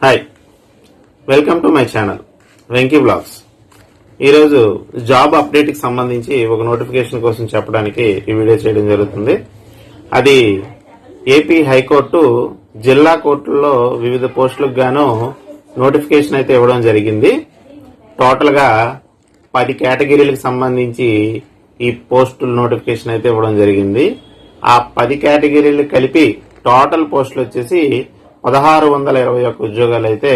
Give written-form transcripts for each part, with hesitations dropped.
Hi, welcome to my channel Venky blogs. ఈరోజు job update కి సంబంధించి ఒక నోటిఫికేషన్ కోసం చెప్పడానికి ఈ వీడియో చేయడం జరుగుతుంది. అది ఏపీ హైకోర్టు జిల్లా కోర్టుల్లో వివిధ పోస్టులకు గాను నోటిఫికేషన్ అయితే ఇవ్వడం జరిగింది. టోటల్ గా 10 కేటగిరీలకు సంబంధించి ఈ పోస్టుల నోటిఫికేషన్ అయితే ఇవ్వడం జరిగింది. ఆ 10 కేటగిరీలు కలిపి టోటల్ పోస్టులు వచ్చేసి 1621 ఉద్యోగాలు అయితే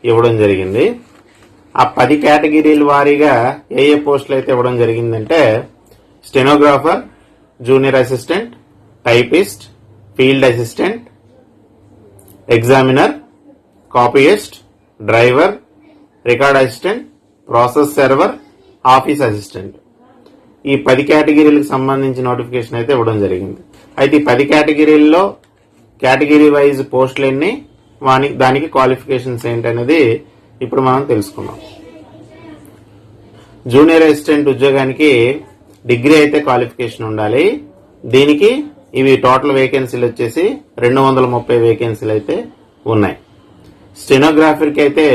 ఇవ్వడం జరిగింది. ఆ 10 కేటగిరీల వారీగా ఏ పోస్టులు అయితే ఇవ్వడం జరిగిందంటే stenographer, junior assistant, typist, field assistant, examiner, copyist, driver, record assistant, process server, office assistant. ఈ 10 కేటగిరీలకు సంబంధించి నోటిఫికేషన్ అయితే ఇవ్వడం జరిగింది. అయితే ఈ 10 కేటగిరీల్లో కేటగిరీ వైజ్ పోస్టులు ఎన్ని, దానికి క్వాలిఫికేషన్స్ ఏంటనేది ఇప్పుడు మనం తెలుసుకుందాం. జూనియర్ అసిస్టెంట్ ఉద్యోగానికి డిగ్రీ అయితే క్వాలిఫికేషన్ ఉండాలి. దీనికి ఇవి టోటల్ వేకెన్సీలు వచ్చేసి 230 వేకెన్సీలు అయితే ఉన్నాయి. స్టెనోగ్రాఫర్కి అయితే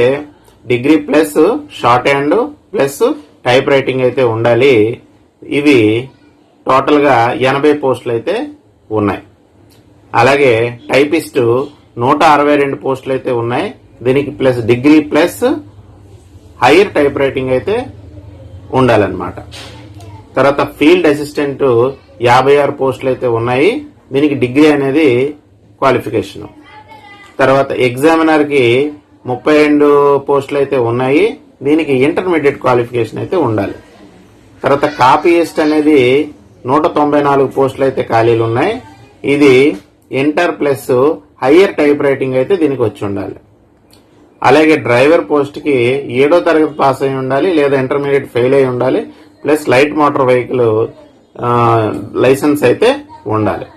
degree plus short hand plus type writing అయితే ఉండాలి. ఇవి టోటల్ గా 80 పోస్టులు అయితే ఉన్నాయి. అలాగే టైపిస్ట్ 162 పోస్టులు అయితే ఉన్నాయి. దీనికి plus degree plus hire type writing అయితే ఉండాలన్నమాట. తర్వాత ఫీల్డ్ అసిస్టెంట్ 56 పోస్టులు అయితే ఉన్నాయి. దీనికి డిగ్రీ అనేది క్వాలిఫికేషన్. తర్వాత ఎగ్జామినర్ కి 32 పోస్టులు అయితే ఉన్నాయి. దీనికి ఇంటర్మీడియట్ క్వాలిఫికేషన్ అయితే ఉండాలి. తర్వాత కాపీయిస్ట్ అనేది 194 పోస్టులు అయితే ఖాళీలు ఉన్నాయి. ఇది inter plus higher type writing అయితే దీనికి వచ్చి ఉండాలి. అలాగే డ్రైవర్ పోస్ట్ కి 7వ తరగతి పాస్ అయి ఉండాలి లేదా ఇంటర్మీడియట్ ఫెయిల్ అయి ఉండాలి. Plus light motor vehicle licence అయితే ఉండాలి.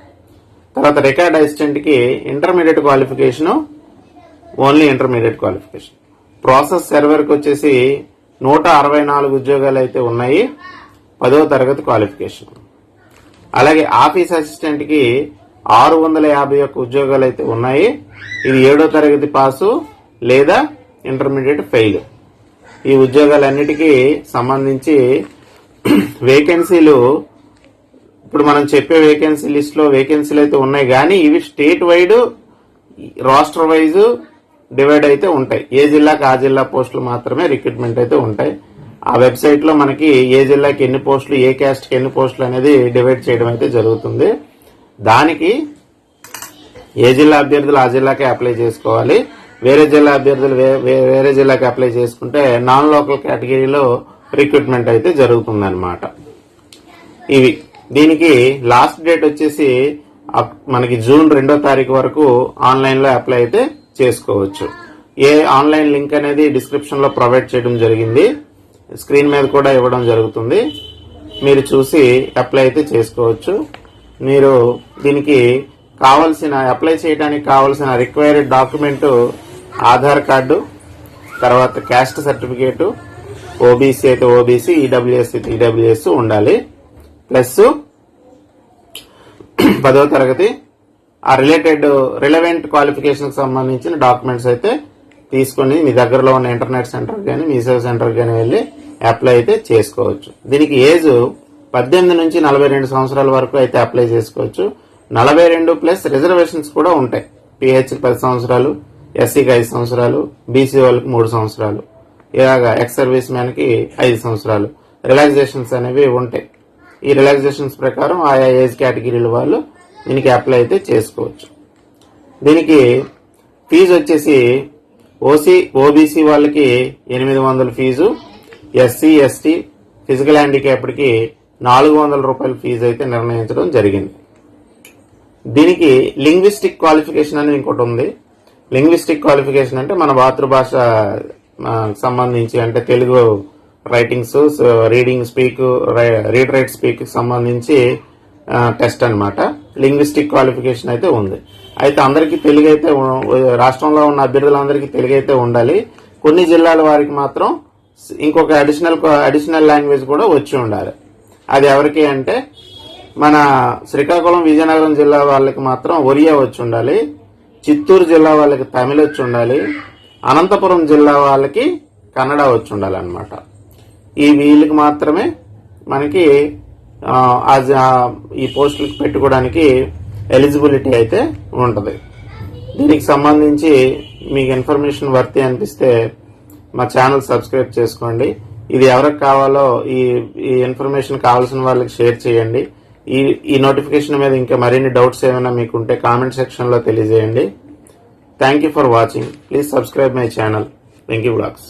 తర్వాత రికార్డ్ అసిస్టెంట్ కి intermediate qualification, only intermediate qualification. Process server కి వచ్చేసి 164 ఉద్యోగాలు అయితే ఉన్నాయి. 10వ తరగతి క్వాలిఫికేషన్. అలాగే ఆఫీస్ అసిస్టెంట్ కి 651 ఉద్యోగాలు అయితే ఉన్నాయి. ఇది 7వ తరగతి పాసు లేదా ఇంటర్మీడియట్ ఫెయిల్. ఈ ఉద్యోగాలన్నిటికీ సంబంధించి వేకెన్సీలు ఇప్పుడు మనం చెప్పే వేకెన్సీ లిస్ట్ లో వేకెన్సీలు అయితే ఉన్నాయి. కానీ ఇవి స్టేట్ వైడ్, రాష్ట్ర వైజ్ డివైడ్ అయితే ఉంటాయి. ఏ జిల్లాకి ఆ జిల్లా పోస్టులు మాత్రమే రిక్రూట్మెంట్ అయితే ఉంటాయి. ఆ వెబ్సైట్ లో మనకి ఏ జిల్లాకి ఎన్ని పోస్టులు, ఏ క్యాస్ట్ కి ఎన్ని పోస్టులు అనేది డివైడ్ చేయడం అయితే జరుగుతుంది. దానికి ఏ జిల్లా అభ్యర్థులు ఆ జిల్లాకే అప్లై చేసుకోవాలి. వేరే జిల్లా అభ్యర్థులు వేరే జిల్లాకి అప్లై చేసుకుంటే నాన్ లోకల్ కేటగిరీలో రిక్రూట్మెంట్ అయితే జరుగుతుందన్నమాట. ఇవి దీనికి లాస్ట్ డేట్ వచ్చేసి మనకి జూన్ 2వ తారీఖు వరకు ఆన్లైన్ లో అప్లై అయితే చేసుకోవచ్చు. ఏ ఆన్లైన్ లింక్ అనేది డిస్క్రిప్షన్ లో ప్రొవైడ్ చేయడం జరిగింది. స్క్రీన్ మీద కూడా ఇవ్వడం జరుగుతుంది. మీరు చూసి అప్లై అయితే చేసుకోవచ్చు. మీరు దీనికి కావాల్సిన అప్లై చేయడానికి కావాల్సిన రిక్వైర్డ్ డాక్యుమెంట్ ఆధార్ కార్డు, తర్వాత క్యాస్ట్ సర్టిఫికేట్, ఓబీసీ అయితే ఓబీసీ, ఈడబ్ల్యూఎస్ అయితే ఈడబ్ల్యూఎస్ ఉండాలి. ప్లస్ 10వ తరగతి ఆ రిలవెంట్ క్వాలిఫికేషన్ కి సంబంధించిన డాక్యుమెంట్స్ అయితే తీసుకుని మీ దగ్గరలో ఉన్న ఇంటర్నెట్ సెంటర్ కానీ మీ సేవ సెంటర్ కానీ వెళ్ళి అప్లై అయితే చేసుకోవచ్చు. దీనికి ఏజ్ 18 నుంచి 42 సంవత్సరాల వరకు అయితే అప్లై చేసుకోవచ్చు. 42 ప్లస్ రిజర్వేషన్స్ కూడా ఉంటాయి. పిహెచ్ 10 సంవత్సరాలు, ఎస్సీకి 5 సంవత్సరాలు, బీసీ వాళ్ళకి 3 సంవత్సరాలు, ఇలాగా ఎక్స్ సర్వీస్ మ్యాన్ కి 5 సంవత్సరాలు రిలాక్సేషన్స్ అనేవి ఉంటాయి. ఈ రిలాక్సేషన్స్ ప్రకారం ఆయా ఏజ్ కేటగిరీల వాళ్ళు దీనికి అప్లై అయితే చేసుకోవచ్చు. దీనికి ఫీజు వచ్చేసి ఓబీసీ వాళ్ళకి 800 fee, SC ST physical handicapped కి 400 రూపాయల ఫీజు అయితే నిర్ణయించడం జరిగింది. దీనికి లింగ్విస్టిక్ క్వాలిఫికేషన్ అనేది ఇంకోటి ఉంది. లింగ్విస్టిక్ క్వాలిఫికేషన్ అంటే మన మాతృభాష సంబంధించి, అంటే Telugu writings, reading speak, read write speak సంబంధించి టెస్ట్ అన్నమాట. లింగ్విస్టిక్ క్వాలిఫికేషన్ అయితే ఉంది. అయితే అందరికీ తెలుగు అయితే, రాష్ట్రంలో ఉన్న అభ్యర్థులందరికీ తెలుగు అయితే ఉండాలి. కొన్ని జిల్లాల వారికి మాత్రం ఇంకొక అడిషనల్ లాంగ్వేజ్ కూడా వచ్చి ఉండాలి. అది ఎవరికి అంటే మన శ్రీకాకుళం, విజయనగరం జిల్లా వాళ్ళకి మాత్రం ఒరియా వచ్చి ఉండాలి. చిత్తూరు జిల్లా వాళ్ళకి తమిళ వచ్చి ఉండాలి. అనంతపురం జిల్లా వాళ్ళకి కన్నడ వచ్చి ఉండాలన్నమాట. వీళ్ళకి మాత్రమే మనకి ఈ పోస్టులకు పెట్టుకోవడానికి ఎలిజిబిలిటీ అయితే ఉంటుంది. దీనికి సంబంధించి మీకు ఇన్ఫర్మేషన్ వర్తి అనిపిస్తే మా ఛానల్ సబ్స్క్రైబ్ చేసుకోండి. ఇది ఎవరికి కావాలో ఈ ఇన్ఫర్మేషన్ కావాల్సిన వాళ్ళకి షేర్ చేయండి. ఈ నోటిఫికేషన్ మీద ఇంకా మరిన్ని డౌట్స్ ఏమైనా మీకు ఉంటే కామెంట్ సెక్షన్ లో తెలియజేయండి. Thank you for watching. Please subscribe my channel Venky blogs.